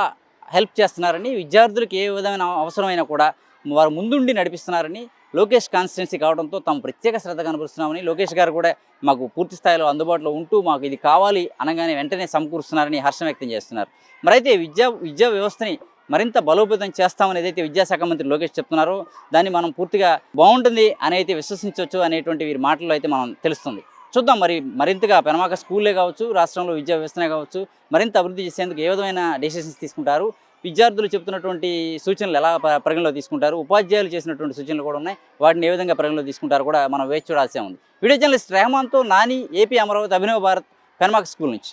హెల్ప్ చేస్తున్నారని, విద్యార్థులకు ఏ విధమైన అవసరమైనా కూడా వారు ముందుండి నడిపిస్తున్నారని, లోకేష్ కాన్స్టిట్యున్సీ కావడంతో తాము ప్రత్యేక శ్రద్ధ కనబరుస్తున్నామని, లోకేష్ గారు కూడా మాకు పూర్తి స్థాయిలో అందుబాటులో ఉంటూ మాకు ఇది కావాలి అనగానే వెంటనే సమకూరుస్తున్నారని హర్షం వ్యక్తం చేస్తున్నారు. మరైతే విద్యా వ్యవస్థని మరింత బలోపేతం చేస్తామని ఏదైతే విద్యాశాఖ మంత్రి లోకేష్ చెప్తున్నారో దాన్ని మనం పూర్తిగా బాగుంటుంది అని అయితే విశ్వసించవచ్చు అనేటువంటి వీరి మాటల్లో అయితే మనం తెలుస్తుంది. చూద్దాం మరింతగా పెనమాక స్కూల్లే కావచ్చు, రాష్ట్రంలో విద్యా వ్యవస్థనే కావచ్చు, మరింత అభివృద్ధి చేసేందుకు ఏ విధమైన డెసిషన్స్ తీసుకుంటారు, విద్యార్థులు చెప్తున్నటువంటి సూచనలు ఎలా పరిగణలో తీసుకుంటారు, ఉపాధ్యాయులు చేసినటువంటి సూచనలు కూడా ఉన్నాయి, వాటిని ఏ విధంగా పరిగణలో తీసుకుంటారు కూడా మనం వేచి చూడాల్సే ఉంది. వీడియో జర్నలిస్ట్ రెహమాన్తో నాని, ఏపీ అమరావతి, అభినవ్ భారత్, పెనమాక స్కూల్ నుంచి.